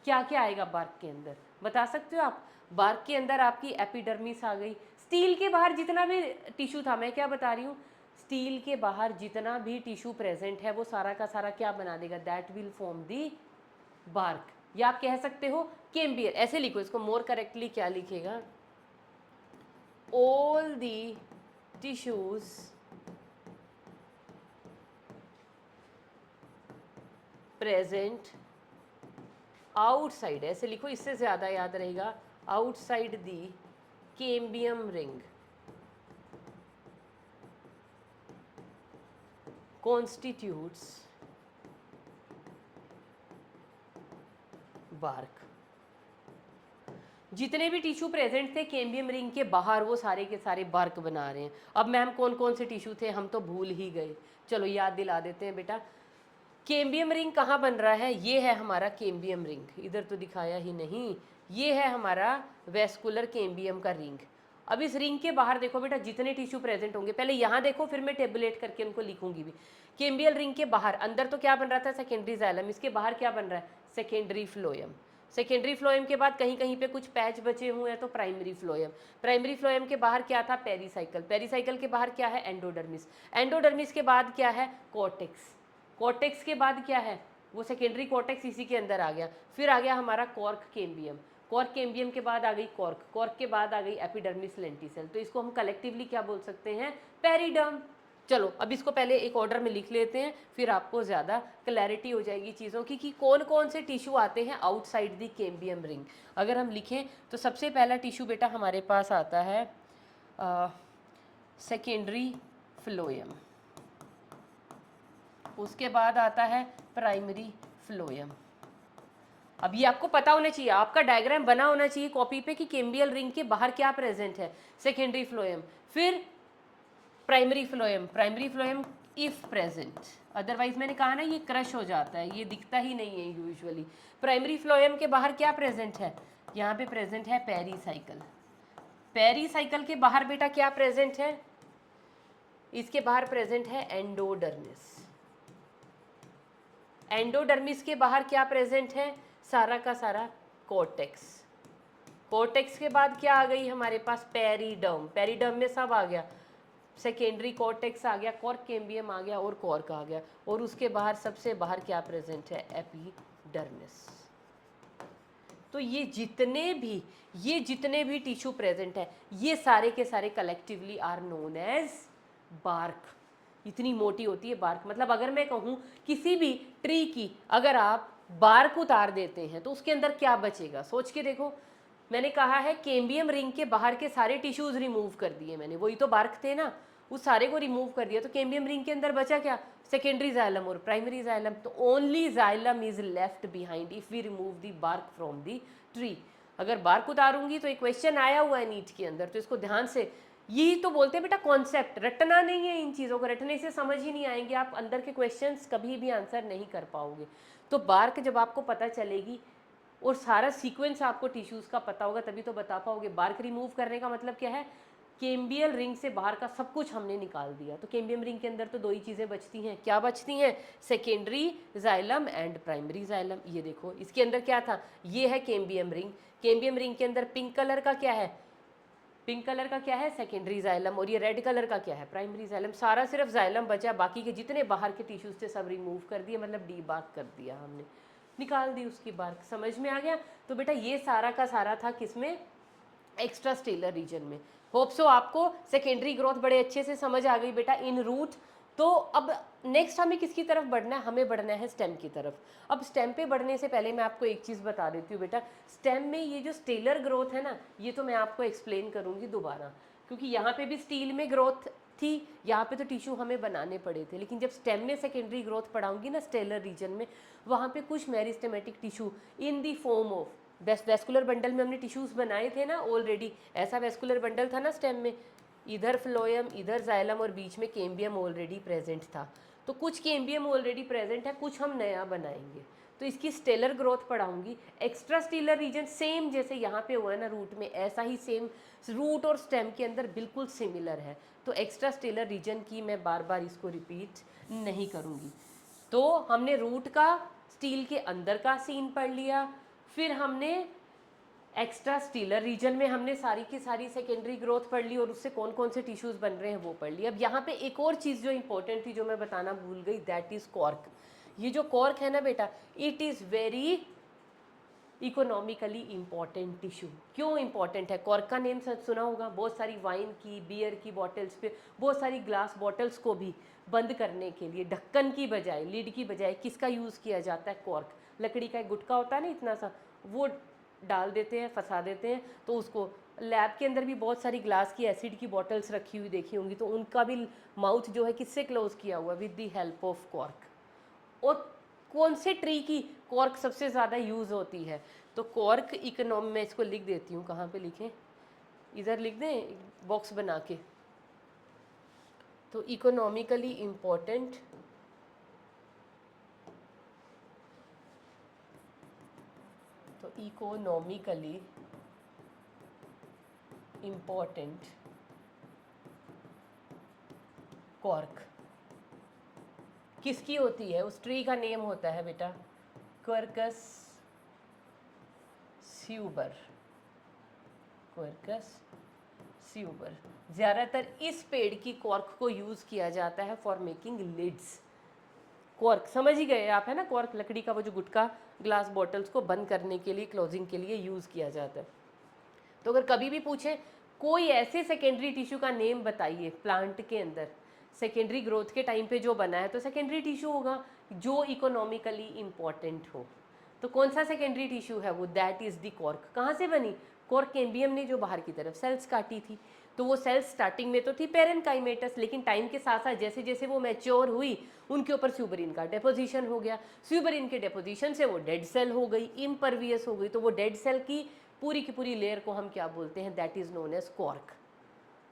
क्या क्या आएगा बार्क के अंदर, बता सकते हो आप। बार्क के अंदर आपकी एपिडर्मिस आ गई। स्टील के बाहर जितना भी टिश्यू था, मैं क्या बता रही हूँ, स्टील के बाहर जितना भी टिश्यू प्रेजेंट है वो सारा का सारा क्या बना देगा, that will form the bark. या आप कह सकते हो कैम्बियर, ऐसे लिखो इसको, मोर करेक्टली क्या लिखेगा, all the tissues present outside, ऐसे लिखो इससे ज्यादा याद रहेगा, outside the cambium ring constitutes bark. जितने भी टिश्यू प्रेजेंट थे कैम्बियम रिंग के बाहर, वो सारे के सारे बार्क बना रहे हैं। अब मैम कौन कौन से टिश्यू थे, हम तो भूल ही गए, चलो याद दिला देते हैं बेटा। कैम्बियम रिंग कहाँ बन रहा है, ये है हमारा कैम्बियम रिंग, इधर तो दिखाया ही नहीं, ये है हमारा वेस्कुलर कैम्बियम का रिंग। अब इस रिंग के बाहर देखो बेटा जितने टिश्यू प्रेजेंट होंगे, पहले यहाँ देखो फिर मैं टेबुलेट करके उनको लिखूंगी भी। कैम्बियल रिंग के बाहर, अंदर तो क्या बन रहा था, सेकेंडरी जाइलम, इसके बाहर क्या बन रहा है, सेकेंडरी फ्लोएम। सेकेंडरी फ्लोएम के बाद कहीं कहीं पे कुछ पैच बचे हुए हैं तो प्राइमरी फ्लोएम। प्राइमरी फ्लोएम के बाहर क्या था, पेरीसाइकल। पेरीसाइकल के बाहर क्या है, एंडोडर्मिस। एंडोडर्मिस के बाद क्या है, कॉर्टेक्स। कॉर्टेक्स के बाद क्या है, वो सेकेंडरी कॉर्टेक्स इसी के अंदर आ गया। फिर आ गया हमारा कॉर्क कैम्बियम, कॉर्क कैम्बियम के बाद आ गई कॉर्क, कॉर्क के बाद आ गई एपिडर्मिस लेंटिसेल। तो इसको हम कलेक्टिवली क्या बोल सकते हैं, पेरिडर्म। चलो अब इसको पहले एक ऑर्डर में लिख लेते हैं, फिर आपको ज़्यादा क्लैरिटी हो जाएगी चीज़ों की कि कौन कौन से टिश्यू आते हैं आउटसाइड द कैम्बियम रिंग। अगर हम लिखें तो सबसे पहला टिश्यू बेटा हमारे पास आता है सेकेंडरी फ्लोएम, उसके बाद आता है प्राइमरी फ्लोएम। अब ये आपको पता होना चाहिए, आपका डायग्राम बना होना चाहिए कॉपी पे कि कैम्बियल रिंग के बाहर क्या प्रेजेंट है, सेकेंडरी फ्लोएम, फिर primary phloem, primary phloem if present, otherwise मैंने कहा ना ये क्रश हो जाता है, ये दिखता ही नहीं है यूजुअली। प्राइमरी फ्लोएम के बाहर क्या प्रेजेंट है, यहाँ पे प्रेजेंट है पेरीसाइकल, पेरीसाइकल के बाहर बेटा क्या प्रेजेंट है, इसके बाहर प्रेजेंट है एंडोडर्मिस, एंडोडर्मिस के बाहर क्या प्रेजेंट है, सारा का सारा कॉर्टेक्स, कॉर्टेक्स के बाद क्या आ गई हमारे पास पेरिडर्म, पेरिडर्म में सब आ गया, सेकेंडरी कॉर्टेक्स आ गया, कॉर्क कैम्बियम आ गया और कॉर्क आ गया, और उसके बाहर सबसे बाहर क्या प्रेजेंट है, एपिडर्मिस। तो ये जितने भी टिश्यू प्रेजेंट है ये सारे के सारे collectively are known as bark. इतनी मोटी होती है बार्क, मतलब अगर मैं कहूँ किसी भी ट्री की अगर आप बार्क उतार देते हैं तो उसके अंदर क्या बचेगा, सोच के देखो। मैंने कहा है कैम्बियम रिंग के बाहर के सारे टिश्यूज रिमूव कर दिए मैंने, वही तो बार्क थे ना, उस सारे को रिमूव कर दिया, तो कैम्बियम रिंग के अंदर बचा क्या, सेकेंडरी जाइलम और प्राइमरी जाइलम। तो only xylem is left behind if we remove the bark from the tree. अगर बार्क उतारूंगी तो एक क्वेश्चन आया हुआ है नीट के अंदर, तो इसको ध्यान से, यही तो बोलते हैं बेटा कॉन्सेप्ट, रटना नहीं है, इन चीज़ों को रटने से समझ ही नहीं आएंगे, आप अंदर के क्वेश्चंस कभी भी आंसर नहीं कर पाओगे। तो बार्क जब आपको पता चलेगी और सारा सीक्वेंस आपको टिश्यूज का पता होगा तभी तो बता पाओगे। बार्क रिमूव करने का मतलब क्या है, कैम्बियल रिंग से बाहर का सब कुछ हमने निकाल दिया, तो कैम्बियम रिंग के अंदर तो दो ही चीज़ें बचती हैं, क्या बचती हैं, secondary xylem and primary xylem. ये देखो इसके अंदर क्या था, ये है कैम्बियम रिंग, कैम्बियम रिंग के अंदर पिंक कलर का क्या है, पिंक कलर का क्या है, सेकेंडरी जाइलम, और ये रेड कलर का क्या है, प्राइमरी जाइलम। सारा सिर्फ जाइलम बचा, बाकी के जितने बाहर के टिश्यूज थे सब रिमूव कर दिए, मतलब डी बार्क कर दिया हमने, निकाल दी उसकी बार्क। समझ में आ गया। तो बेटा ये सारा का सारा था किसमें, एक्स्ट्रा स्टेलर रीजन में। होप सो आपको सेकेंडरी ग्रोथ बड़े अच्छे से समझ आ गई बेटा इन रूट। तो अब नेक्स्ट हमें किसकी तरफ बढ़ना है, हमें बढ़ना है स्टेम की तरफ। अब स्टेम पे बढ़ने से पहले मैं आपको एक चीज़ बता देती हूँ बेटा, स्टेम में ये जो स्टेलर ग्रोथ है ना, ये तो मैं आपको एक्सप्लेन करूँगी दोबारा, क्योंकि यहाँ पे भी स्टील में ग्रोथ थी, यहाँ पे तो टिश्यू हमें बनाने पड़े थे, लेकिन जब स्टेम में सेकेंडरी ग्रोथ पढ़ाऊंगी ना स्टेलर रीजन में, वहाँ पे कुछ meristematic tissue in the form of vascular bundle में हमने टिश्यूज बनाए थे ना ऑलरेडी, ऐसा वेस्कुलर बंडल था ना स्टेम में, इधर फ्लोएम इधर जाइलम और बीच में कैम्बियम ऑलरेडी प्रेजेंट था। तो कुछ कैम्बियम ऑलरेडी प्रेजेंट है, कुछ हम नया बनाएंगे, तो इसकी स्टेलर ग्रोथ पढ़ाऊंगी। एक्स्ट्रा स्टेलर रीजन सेम जैसे यहाँ पे हुआ है ना रूट में, ऐसा ही सेम रूट और स्टेम के अंदर बिल्कुल सिमिलर है। तो एक्स्ट्रा स्टेलर रीजन की मैं बार बार इसको रिपीट नहीं करूँगी। तो हमने रूट का स्टील के अंदर का सीन पढ़ लिया, फिर हमने एक्स्ट्रा स्टीलर रीजन में हमने सारी की सारी सेकेंडरी ग्रोथ पढ़ ली और उससे कौन कौन से टिश्यूज बन रहे हैं वो पढ़ ली। अब यहाँ पे एक और चीज़ जो इंपॉर्टेंट थी जो मैं बताना भूल गई, दैट इज़ कॉर्क। ये जो कॉर्क है ना बेटा, it is very economically important tissue. क्यों इम्पॉर्टेंट है, कॉर्क का नेम सुना होगा, बहुत सारी वाइन की बियर की बॉटल्स पे, बहुत सारी ग्लास बॉटल्स को भी बंद करने के लिए ढक्कन की बजाय, लिड की बजाय किसका यूज़ किया जाता है, कॉर्क। लकड़ी का एक गुटका होता है ना इतना सा, वो डाल देते हैं, फंसा देते हैं, तो उसको लैब के अंदर भी बहुत सारी ग्लास की एसिड की बॉटल्स रखी हुई देखी होंगी, तो उनका भी माउथ जो है किससे क्लोज किया हुआ, with the help of cork. और कौन से ट्री की कॉर्क सबसे ज़्यादा यूज़ होती है, तो कॉर्क इकोनॉमी, मैं इसको लिख देती हूँ, कहाँ पे लिखें, इधर लिख दें बॉक्स बना के, तो इकोनॉमिकली इम्पोर्टेंट तो इकोनॉमिकली इम्पोर्टेंट कॉर्क किसकी होती है, उस ट्री का नेम होता है बेटा क्वर्कस स्यूबर, क्वर्कस स्यूबर। ज़्यादातर इस पेड़ की कॉर्क को यूज़ किया जाता है फॉर मेकिंग लिड्स। कॉर्क समझ ही गए आप, है ना, कॉर्क लकड़ी का वो जो गुटखा ग्लास बॉटल्स को बंद करने के लिए, क्लोजिंग के लिए यूज़ किया जाता है। तो अगर कभी भी पूछे कोई ऐसे सेकेंडरी टिश्यू का नेम बताइए प्लांट के अंदर सेकेंडरी ग्रोथ के टाइम पे जो बना है, तो सेकेंडरी टिश्यू होगा जो इकोनॉमिकली इम्पॉर्टेंट हो। तो कौन सा सेकेंडरी टिश्यू है वो, दैट इज़ द कॉर्क। कहाँ से बनी, कॉर्क कैम्बियम ने जो बाहर की तरफ सेल्स काटी थी। तो वो सेल्स स्टार्टिंग में तो थी पेरेनकाइमेटस, लेकिन टाइम के साथ साथ जैसे जैसे वो मैच्योर हुई उनके ऊपर स्यूबरिन का डेपोजिशन हो गया। स्यूबरिन के डेपोजिशन से वो डेड सेल हो गई, इम्परवियस हो गई। तो वो डेड सेल की पूरी लेयर को हम क्या बोलते हैं, that is known as cork.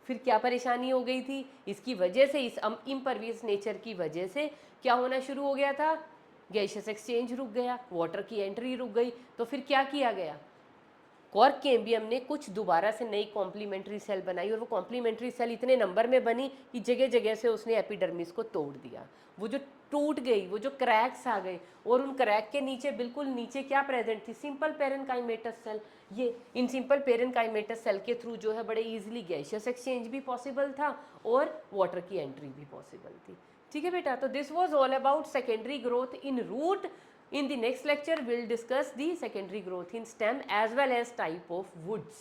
फिर क्या परेशानी हो गई थी, इसकी वजह से, इस इम्परवियस नेचर की वजह से क्या होना शुरू हो गया था, गैसियस एक्सचेंज रुक गया, वाटर की एंट्री रुक गई। तो फिर क्या किया गया, कॉर्क कैम्बियम ने कुछ दोबारा से नई कॉम्प्लीमेंट्री सेल बनाई, और वो कॉम्प्लीमेंट्री सेल इतने नंबर में बनी कि जगह जगह से उसने एपिडर्मिस को तोड़ दिया। वो जो टूट गई, वो जो क्रैक्स आ गए, और उन क्रैक के नीचे बिल्कुल नीचे क्या प्रेजेंट थी, सिंपल पेरेनकाइमेटस सेल। ये इन सिंपल पेरेनकाइमेटस सेल के थ्रू जो है बड़े इजीली गैसियस एक्सचेंज भी पॉसिबल था और वाटर की एंट्री भी पॉसिबल थी। ठीक है बेटा, तो this was all about secondary growth in root. In the next lecture, we'll discuss the secondary growth in stem as well as type of woods.